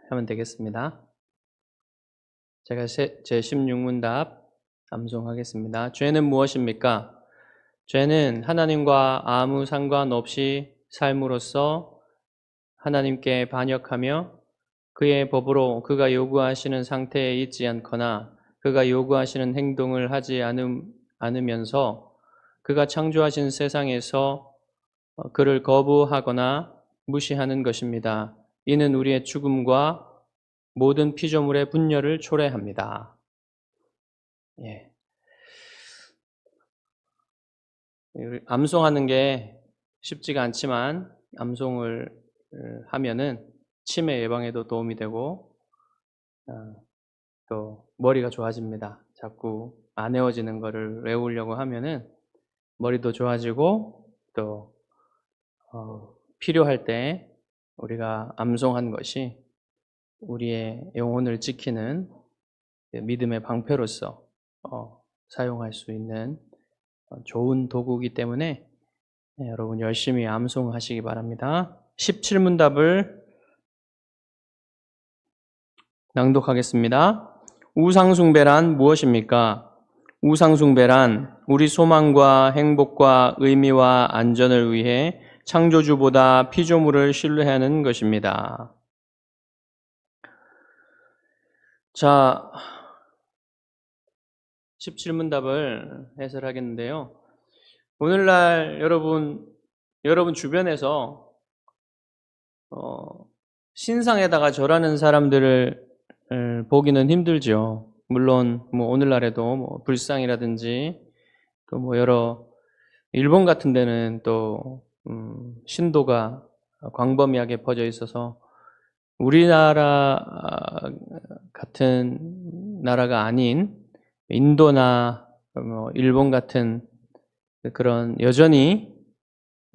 하면 되겠습니다. 제가 제 16문답 암송하겠습니다. 죄는 무엇입니까? 죄는 하나님과 아무 상관없이 삶으로써 하나님께 반역하며 그의 법으로 그가 요구하시는 상태에 있지 않거나 그가 요구하시는 행동을 하지 않으면서 그가 창조하신 세상에서 그를 거부하거나 무시하는 것입니다. 이는 우리의 죽음과 모든 피조물의 분열을 초래합니다. 예. 암송하는 게 쉽지가 않지만 암송을 하면은 치매 예방에도 도움이 되고 또 머리가 좋아집니다. 자꾸 안 외워지는 거를 외우려고 하면은 머리도 좋아지고 또 필요할 때 우리가 암송한 것이 우리의 영혼을 지키는 믿음의 방패로서 사용할 수 있는 좋은 도구이기 때문에 여러분 열심히 암송하시기 바랍니다. 17문답을 낭독하겠습니다. 우상숭배란 무엇입니까? 우상숭배란 우리 소망과 행복과 의미와 안전을 위해 창조주보다 피조물을 신뢰하는 것입니다. 자, 17문답을 해설하겠는데요. 오늘날 여러분 주변에서 신상에다가 절하는 사람들을 보기는 힘들죠. 물론 뭐 오늘날에도 뭐 불상이라든지 또 여러 일본 같은 데는 또 신도가 광범위하게 퍼져 있어서 우리나라 같은 나라가 아닌 인도나 일본 같은 그런 여전히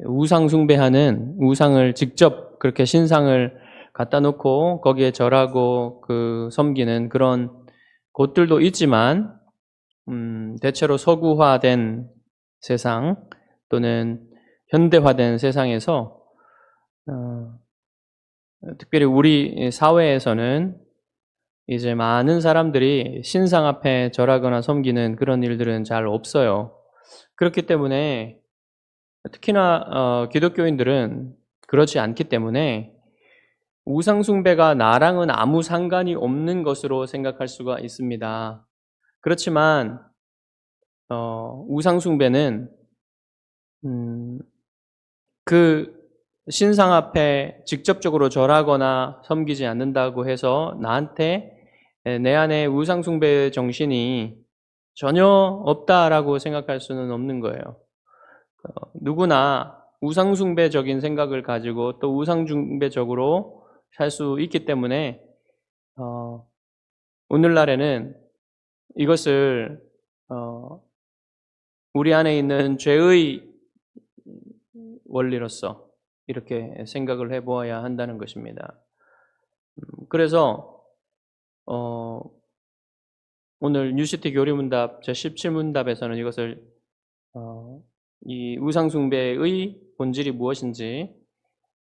우상 숭배하는 우상을 직접 그렇게 신상을 갖다 놓고 거기에 절하고 섬기는 그런 곳들도 있지만 대체로 서구화된 세상 또는 현대화된 세상에서 특별히 우리 사회에서는 이제 많은 사람들이 신상 앞에 절하거나 섬기는 그런 일들은 잘 없어요. 그렇기 때문에 특히나 기독교인들은 그렇지 않기 때문에 우상숭배가 나랑은 아무 상관이 없는 것으로 생각할 수가 있습니다. 그렇지만 우상숭배는 그 신상 앞에 직접적으로 절하거나 섬기지 않는다고 해서 나한테 내 안에 우상숭배 정신이 전혀 없다라고 생각할 수는 없는 거예요. 누구나 우상숭배적인 생각을 가지고 또 우상숭배적으로 살 수 있기 때문에 오늘날에는 이것을 우리 안에 있는 죄의 원리로서 이렇게 생각을 해보아야 한다는 것입니다. 그래서 오늘 뉴시티 교리문답 제 17문답에서는 이것을 이 우상숭배의 본질이 무엇인지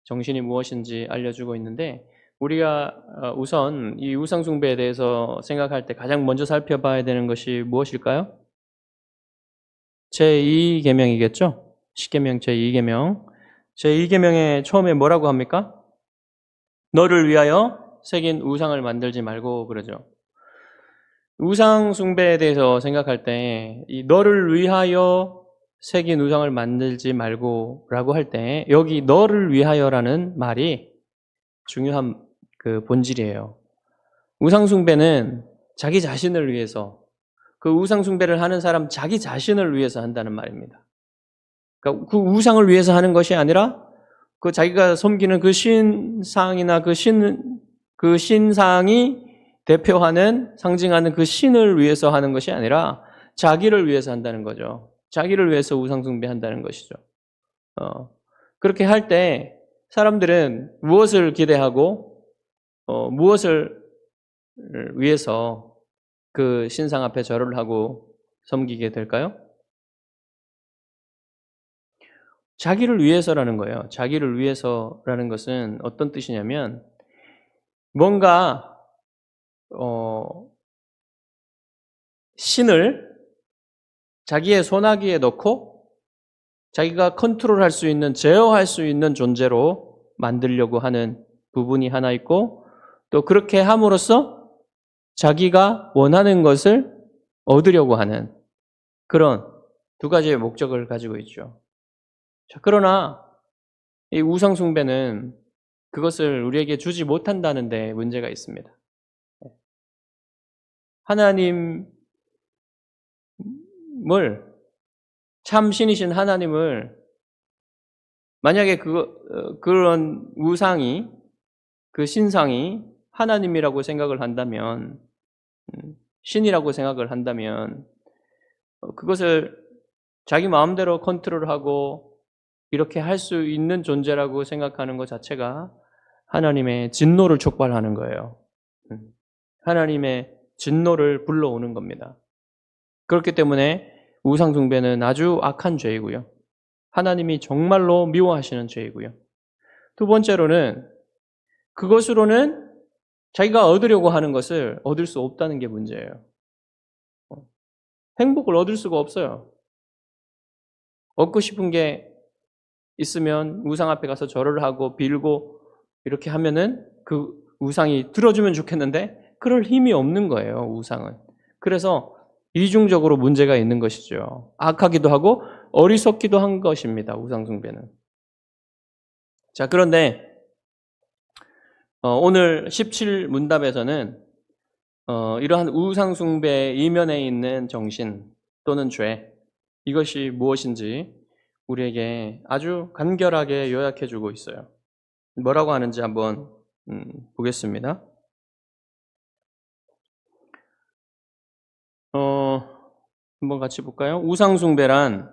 정신이 무엇인지 알려주고 있는데 우리가 우선 이 우상숭배에 대해서 생각할 때 가장 먼저 살펴봐야 되는 것이 무엇일까요? 제2계명이겠죠? 십계명 제2계명. 제2계명에 처음에 뭐라고 합니까? 너를 위하여 새긴 우상을 만들지 말고 그러죠. 우상 숭배에 대해서 생각할 때 이 너를 위하여 새긴 우상을 만들지 말고라고 할 때 여기 너를 위하여라는 말이 중요한 그 본질이에요. 우상 숭배는 자기 자신을 위해서 그 우상 숭배를 하는 사람 자기 자신을 위해서 한다는 말입니다. 그러니까 그 우상을 위해서 하는 것이 아니라 그 자기가 섬기는 그 신상이나 그 신상이 대표하는 상징하는 그 신을 위해서 하는 것이 아니라 자기를 위해서 한다는 거죠. 자기를 위해서 우상 숭배한다는 것이죠. 그렇게 할 때 사람들은 무엇을 기대하고 무엇을 위해서 그 신상 앞에 절을 하고 섬기게 될까요? 자기를 위해서라는 거예요. 자기를 위해서라는 것은 어떤 뜻이냐면 뭔가 신을 자기의 손아귀에 넣고 자기가 컨트롤할 수 있는, 제어할 수 있는 존재로 만들려고 하는 부분이 하나 있고, 또 그렇게 함으로써 자기가 원하는 것을 얻으려고 하는 그런 두 가지의 목적을 가지고 있죠. 자, 그러나 이 우상 숭배는 그것을 우리에게 주지 못한다는 데 문제가 있습니다. 하나님을, 참 신이신 하나님을, 만약에 그런 우상이, 그 신상이 하나님이라고 생각을 한다면, 신이라고 생각을 한다면, 그것을 자기 마음대로 컨트롤하고 이렇게 할 수 있는 존재라고 생각하는 것 자체가 하나님의 진노를 촉발하는 거예요. 하나님의 진노를 불러오는 겁니다. 그렇기 때문에 우상 숭배는 아주 악한 죄이고요. 하나님이 정말로 미워하시는 죄이고요. 두 번째로는 그것으로는 자기가 얻으려고 하는 것을 얻을 수 없다는 게 문제예요. 행복을 얻을 수가 없어요. 얻고 싶은 게 있으면 우상 앞에 가서 절을 하고 빌고 이렇게 하면은 그 우상이 들어주면 좋겠는데 그럴 힘이 없는 거예요, 우상은. 그래서 이중적으로 문제가 있는 것이죠. 악하기도 하고 어리석기도 한 것입니다, 우상 숭배는. 자, 그런데 오늘 17문답에서는 이러한 우상 숭배의 이면에 있는 정신 또는 죄, 이것이 무엇인지 우리에게 아주 간결하게 요약해 주고 있어요. 뭐라고 하는지 한번 보겠습니다. 한번 같이 볼까요? 우상 숭배란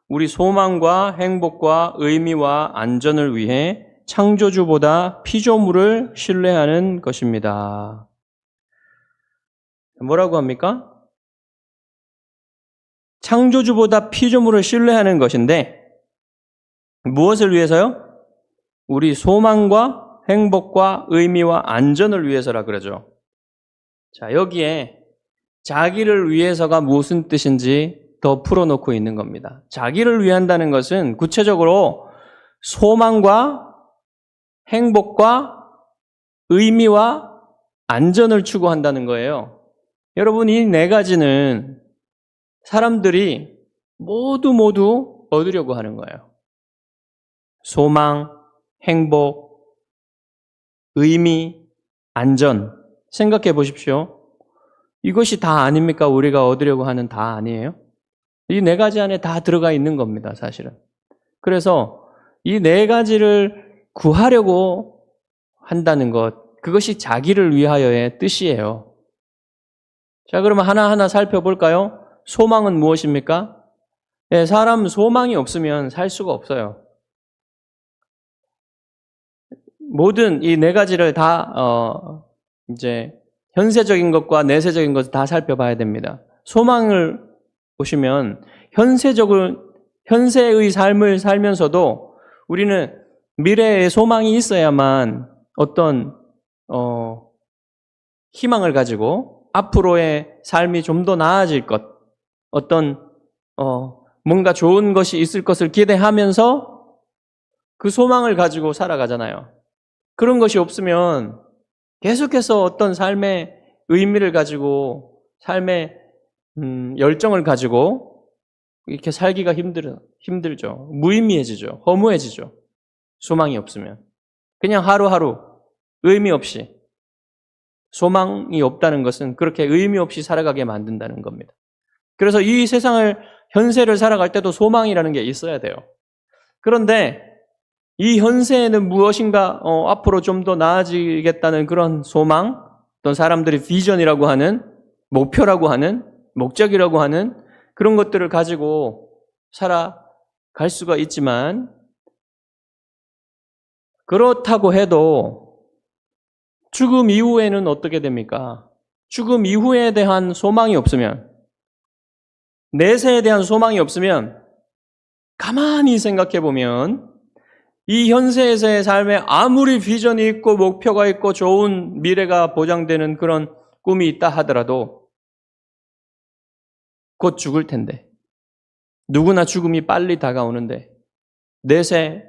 우리 소망과 행복과 의미와 안전을 위해 창조주보다 피조물을 신뢰하는 것입니다. 뭐라고 합니까? 창조주보다 피조물을 신뢰하는 것인데 무엇을 위해서요? 우리 소망과 행복과 의미와 안전을 위해서라 그러죠. 자, 여기에 자기를 위해서가 무슨 뜻인지 더 풀어놓고 있는 겁니다. 자기를 위한다는 것은 구체적으로 소망과 행복과 의미와 안전을 추구한다는 거예요. 여러분, 이 네 가지는 사람들이 모두 얻으려고 하는 거예요. 소망, 행복, 의미, 안전. 생각해 보십시오. 이것이 다 아닙니까? 우리가 얻으려고 하는 다 아니에요? 이 네 가지 안에 다 들어가 있는 겁니다, 사실은. 그래서 이 네 가지를 구하려고 한다는 것, 그것이 자기를 위하여의 뜻이에요. 자, 그러면 하나하나 살펴볼까요? 소망은 무엇입니까? 네, 사람 소망이 없으면 살 수가 없어요. 모든 이 네 가지를 다 이제 현세적인 것과 내세적인 것을 다 살펴봐야 됩니다. 소망을 보시면 현세의 삶을 살면서도 우리는 미래에 소망이 있어야만 어떤 희망을 가지고 앞으로의 삶이 좀 더 나아질 것, 어떤 뭔가 좋은 것이 있을 것을 기대하면서 그 소망을 가지고 살아가잖아요. 그런 것이 없으면 계속해서 어떤 삶의 의미를 가지고 삶의 열정을 가지고 이렇게 살기가 힘들죠. 무의미해지죠. 허무해지죠. 소망이 없으면. 그냥 하루하루 의미 없이, 소망이 없다는 것은 그렇게 의미 없이 살아가게 만든다는 겁니다. 그래서 이 세상을, 현세를 살아갈 때도 소망이라는 게 있어야 돼요. 그런데 이 현세에는 무엇인가 앞으로 좀 더 나아지겠다는 그런 소망, 어떤 사람들이 비전이라고 하는, 목표라고 하는, 목적이라고 하는 그런 것들을 가지고 살아갈 수가 있지만, 그렇다고 해도 죽음 이후에는 어떻게 됩니까? 죽음 이후에 대한 소망이 없으면, 내세에 대한 소망이 없으면 가만히 생각해 보면 이 현세에서의 삶에 아무리 비전이 있고 목표가 있고 좋은 미래가 보장되는 그런 꿈이 있다 하더라도 곧 죽을 텐데, 누구나 죽음이 빨리 다가오는데 내세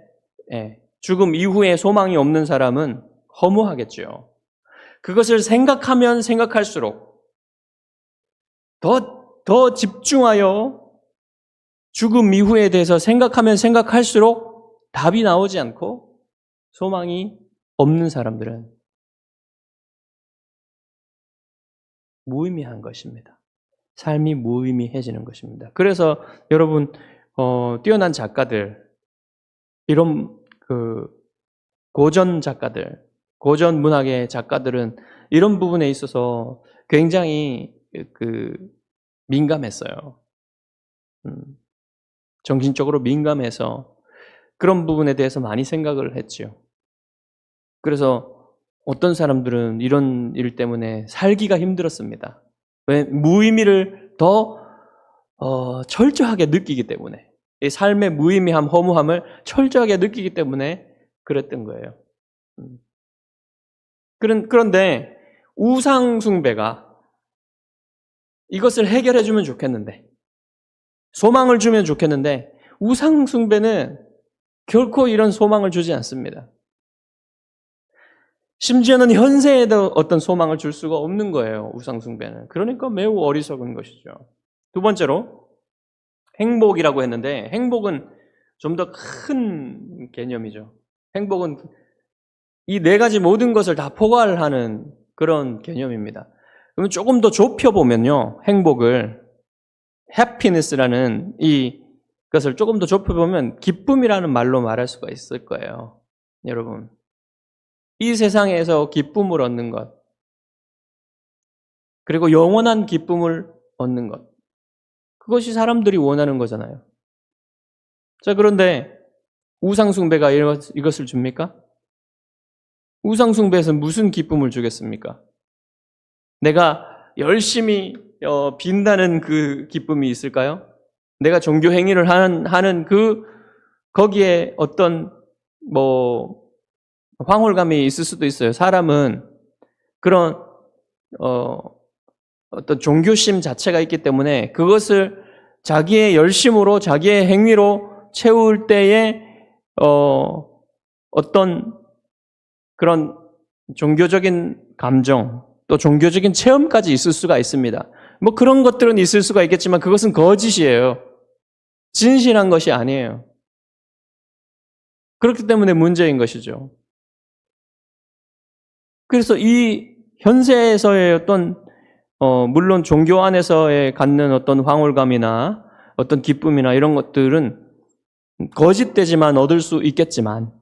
죽음 이후에 소망이 없는 사람은 허무하겠죠. 그것을 생각하면 생각할수록 더 집중하여 죽음 이후에 대해서 생각하면 생각할수록 답이 나오지 않고 소망이 없는 사람들은 무의미한 것입니다. 삶이 무의미해지는 것입니다. 그래서 여러분 뛰어난 작가들, 이런 고전 작가들, 고전 문학의 작가들은 이런 부분에 있어서 굉장히 민감했어요. 정신적으로 민감해서 그런 부분에 대해서 많이 생각을 했지요. 그래서 어떤 사람들은 이런 일 때문에 살기가 힘들었습니다. 왜? 무의미를 더 철저하게 느끼기 때문에, 이 삶의 무의미함, 허무함을 철저하게 느끼기 때문에 그랬던 거예요. 그런데 우상 숭배가 이것을 해결해 주면 좋겠는데, 소망을 주면 좋겠는데, 우상 숭배는 결코 이런 소망을 주지 않습니다. 심지어는 현세에도 어떤 소망을 줄 수가 없는 거예요, 우상 숭배는. 그러니까 매우 어리석은 것이죠. 두 번째로 행복이라고 했는데, 행복은 좀 더 큰 개념이죠. 행복은 이 네 가지 모든 것을 다 포괄하는 그런 개념입니다. 그러면 조금 더 좁혀보면요, 행복을 happiness라는 이것을 조금 더 좁혀보면 기쁨이라는 말로 말할 수가 있을 거예요. 여러분, 이 세상에서 기쁨을 얻는 것, 그리고 영원한 기쁨을 얻는 것, 그것이 사람들이 원하는 거잖아요. 자, 그런데 우상숭배가 이것을 줍니까? 우상숭배에서 무슨 기쁨을 주겠습니까? 내가 열심히 빈다는 그 기쁨이 있을까요? 내가 종교 행위를 하는 거기에 어떤 황홀감이 있을 수도 있어요. 사람은 그런 어떤 종교심 자체가 있기 때문에 그것을 자기의 열심으로, 자기의 행위로 채울 때에 어떤 그런 종교적인 감정, 또 종교적인 체험까지 있을 수가 있습니다. 그런 것들은 있을 수가 있겠지만 그것은 거짓이에요. 진실한 것이 아니에요. 그렇기 때문에 문제인 것이죠. 그래서 이 현세에서의 어떤 물론 종교 안에서의 갖는 어떤 황홀감이나 어떤 기쁨이나 이런 것들은 거짓되지만 얻을 수 있겠지만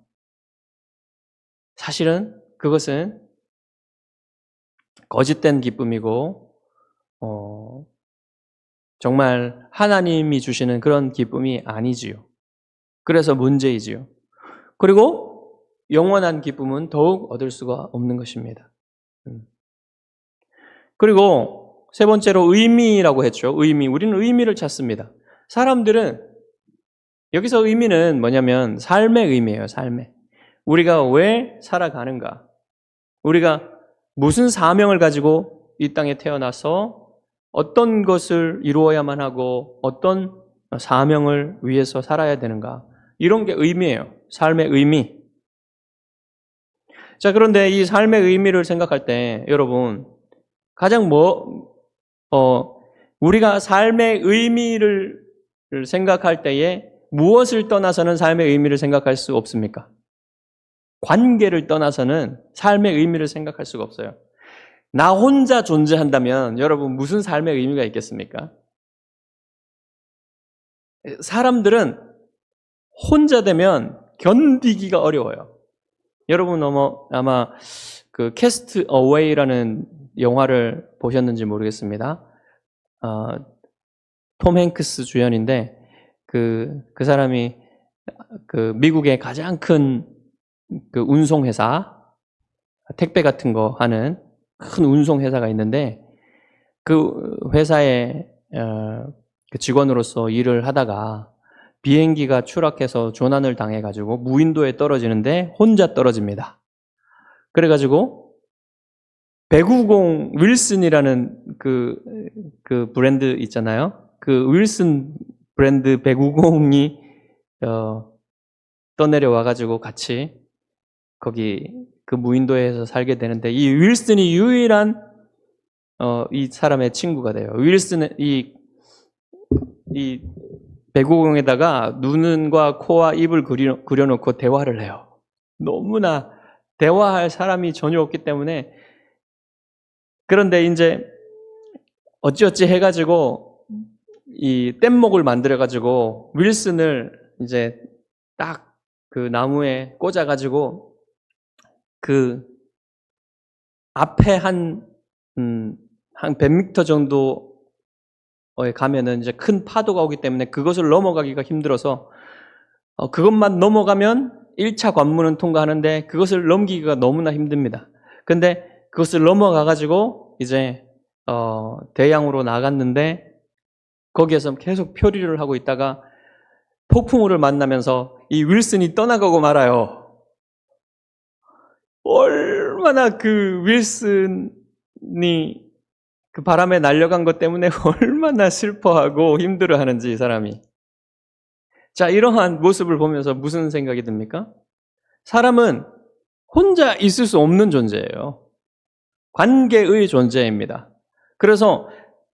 사실은 그것은 거짓된 기쁨이고 정말 하나님이 주시는 그런 기쁨이 아니지요. 그래서 문제이지요. 그리고 영원한 기쁨은 더욱 얻을 수가 없는 것입니다. 그리고 세 번째로 의미라고 했죠. 의미. 우리는 의미를 찾습니다. 사람들은 여기서 의미는 뭐냐면 삶의 의미예요. 삶의. 우리가 왜 살아가는가? 우리가 무슨 사명을 가지고 이 땅에 태어나서 어떤 것을 이루어야만 하고 어떤 사명을 위해서 살아야 되는가? 이런 게 의미예요. 삶의 의미. 자, 그런데 이 삶의 의미를 생각할 때 여러분 가장 우리가 삶의 의미를 생각할 때에 무엇을 떠나서는 삶의 의미를 생각할 수 없습니까? 관계를 떠나서는 삶의 의미를 생각할 수가 없어요. 나 혼자 존재한다면 여러분 무슨 삶의 의미가 있겠습니까? 사람들은 혼자 되면 견디기가 어려워요. 여러분 아마 그 캐스트 어웨이라는 영화를 보셨는지 모르겠습니다. 톰 행크스 주연인데 그 사람이 그 미국의 가장 큰 그 운송회사, 택배 같은 거 하는 큰 운송회사가 있는데 그 회사에 그 직원으로서 일을 하다가 비행기가 추락해서 조난을 당해가지고 무인도에 떨어지는데 혼자 떨어집니다. 그래가지고 배구공 윌슨이라는 그 브랜드 있잖아요. 그 윌슨 브랜드 배구공이 떠내려와가지고 같이 거기 그 무인도에서 살게 되는데 이 윌슨이 유일한 이 사람의 친구가 돼요. 윌슨은 이 배구공에다가 눈과 코와 입을 그려놓고 대화를 해요. 너무나 대화할 사람이 전혀 없기 때문에. 그런데 이제 어찌어찌 해가지고 이 뗏목을 만들어가지고 윌슨을 이제 딱 그 나무에 꽂아가지고 그 앞에 한 100m 정도에 가면은 이제 큰 파도가 오기 때문에 그것을 넘어가기가 힘들어서 그것만 넘어가면 1차 관문은 통과하는데 그것을 넘기기가 너무나 힘듭니다. 근데 그것을 넘어가가지고 이제 대양으로 나갔는데 거기에서 계속 표류를 하고 있다가 폭풍우를 만나면서 이 윌슨이 떠나가고 말아요. 얼마나 그 윌슨이 그 바람에 날려간 것 때문에 얼마나 슬퍼하고 힘들어하는지 이 사람이. 자, 이러한 모습을 보면서 무슨 생각이 듭니까? 사람은 혼자 있을 수 없는 존재예요. 관계의 존재입니다. 그래서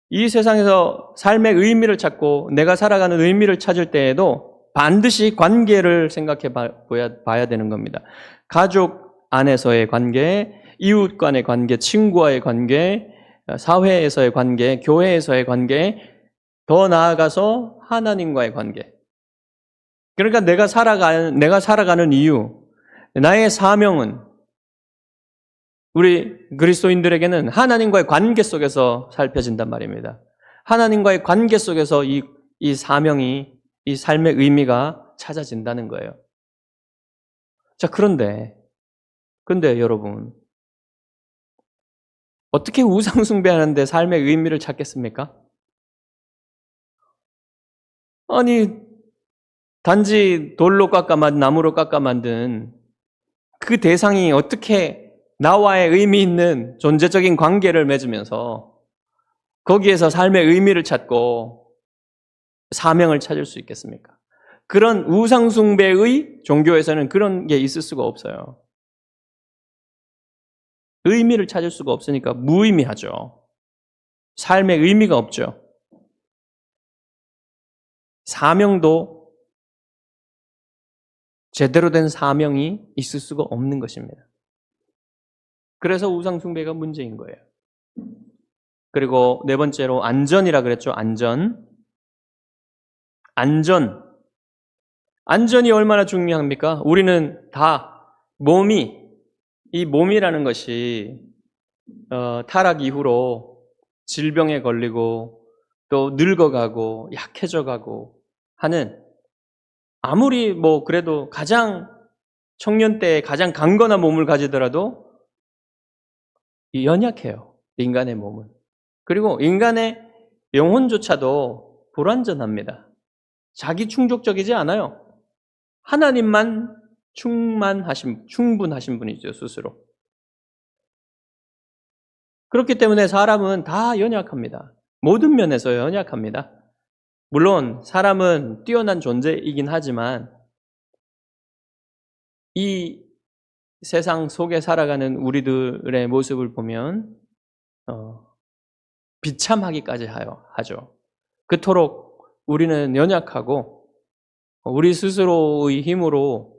이 세상에서 삶의 의미를 찾고 내가 살아가는 의미를 찾을 때에도 반드시 관계를 생각해 봐야 되는 겁니다. 가족 안에서의 관계, 이웃 간의 관계, 친구와의 관계, 사회에서의 관계, 교회에서의 관계, 더 나아가서 하나님과의 관계. 그러니까 내가 살아가는 이유, 나의 사명은 우리 그리스도인들에게는 하나님과의 관계 속에서 살펴진단 말입니다. 하나님과의 관계 속에서 이 사명이, 이 삶의 의미가 찾아진다는 거예요. 자, 그런데 여러분, 어떻게 우상숭배하는데 삶의 의미를 찾겠습니까? 아니, 단지 돌로 나무로 깎아 만든 그 대상이 어떻게 나와의 의미 있는 존재적인 관계를 맺으면서 거기에서 삶의 의미를 찾고 사명을 찾을 수 있겠습니까? 그런 우상숭배의 종교에서는 그런 게 있을 수가 없어요. 의미를 찾을 수가 없으니까 무의미하죠. 삶의 의미가 없죠. 사명도 제대로 된 사명이 있을 수가 없는 것입니다. 그래서 우상숭배가 문제인 거예요. 그리고 네 번째로 안전이라 그랬죠. 안전이 얼마나 중요합니까? 우리는 다 이 몸이라는 것이 타락 이후로 질병에 걸리고 또 늙어가고 약해져가고 하는, 아무리 그래도 가장 청년 때에 가장 강건한 몸을 가지더라도 연약해요. 인간의 몸은. 그리고 인간의 영혼조차도 불완전합니다. 자기 충족적이지 않아요. 하나님만 충분하신 분이죠, 스스로. 그렇기 때문에 사람은 다 연약합니다. 모든 면에서 연약합니다. 물론 사람은 뛰어난 존재이긴 하지만 이 세상 속에 살아가는 우리들의 모습을 보면 비참하기까지 하죠. 그토록 우리는 연약하고 우리 스스로의 힘으로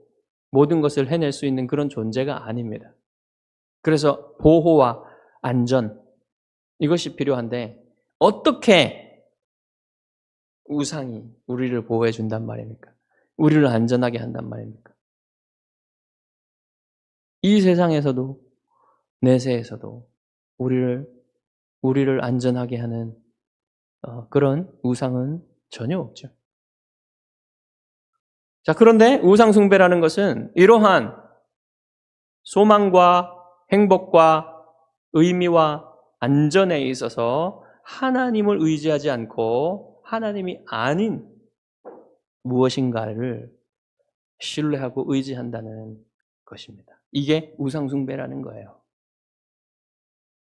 모든 것을 해낼 수 있는 그런 존재가 아닙니다. 그래서 보호와 안전, 이것이 필요한데 어떻게 우상이 우리를 보호해 준단 말입니까? 우리를 안전하게 한단 말입니까? 이 세상에서도 내세에서도 우리를 안전하게 하는 그런 우상은 전혀 없죠. 자, 그런데 우상숭배라는 것은 이러한 소망과 행복과 의미와 안전에 있어서 하나님을 의지하지 않고 하나님이 아닌 무엇인가를 신뢰하고 의지한다는 것입니다. 이게 우상숭배라는 거예요.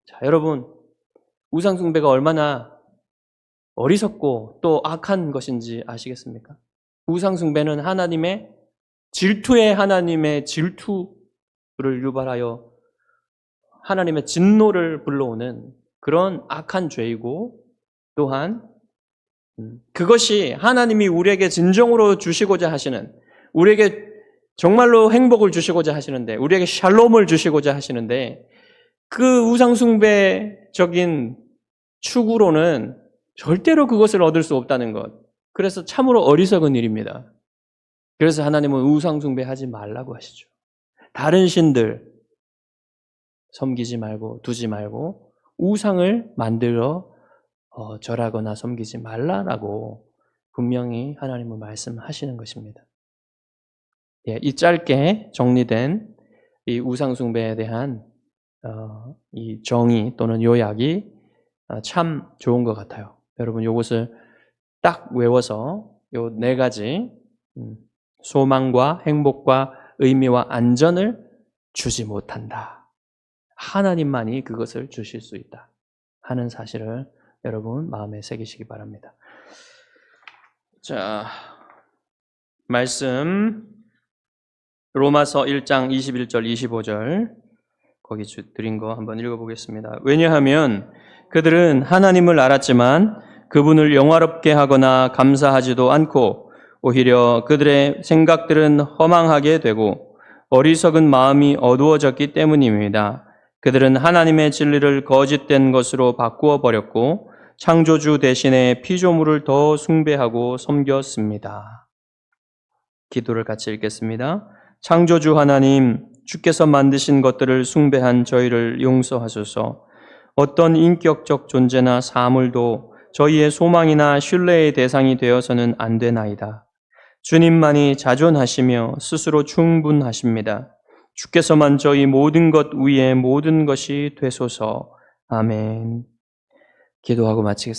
자, 여러분, 우상숭배가 얼마나 어리석고 또 악한 것인지 아시겠습니까? 우상숭배는 하나님의 질투를 유발하여 하나님의 진노를 불러오는 그런 악한 죄이고, 또한 그것이 하나님이 우리에게 진정으로 주시고자 하시는, 우리에게 정말로 행복을 주시고자 하시는데, 우리에게 샬롬을 주시고자 하시는데, 그 우상숭배적인 추구로는 절대로 그것을 얻을 수 없다는 것. 그래서 참으로 어리석은 일입니다. 그래서 하나님은 우상숭배하지 말라고 하시죠. 다른 신들 섬기지 말고 두지 말고 우상을 만들어 절하거나 섬기지 말라라고 분명히 하나님은 말씀하시는 것입니다. 예, 이 짧게 정리된 이 우상숭배에 대한 이 정의 또는 요약이 참 좋은 것 같아요. 여러분 이것을 딱 외워서 요 4가지 소망과 행복과 의미와 안전을 주지 못한다. 하나님만이 그것을 주실 수 있다 하는 사실을 여러분 마음에 새기시기 바랍니다. 자, 말씀 로마서 1장 21절 25절 거기 드린 거 한번 읽어보겠습니다. 왜냐하면 그들은 하나님을 알았지만 그분을 영화롭게 하거나 감사하지도 않고 오히려 그들의 생각들은 허망하게 되고 어리석은 마음이 어두워졌기 때문입니다. 그들은 하나님의 진리를 거짓된 것으로 바꾸어 버렸고 창조주 대신에 피조물을 더 숭배하고 섬겼습니다. 기도를 같이 읽겠습니다. 창조주 하나님, 주께서 만드신 것들을 숭배한 저희를 용서하소서. 어떤 인격적 존재나 사물도 저희의 소망이나 신뢰의 대상이 되어서는 안 되나이다. 주님만이 자존하시며 스스로 충분하십니다. 주께서만 저희 모든 것 위에 모든 것이 되소서. 아멘. 기도하고 마치겠습니다.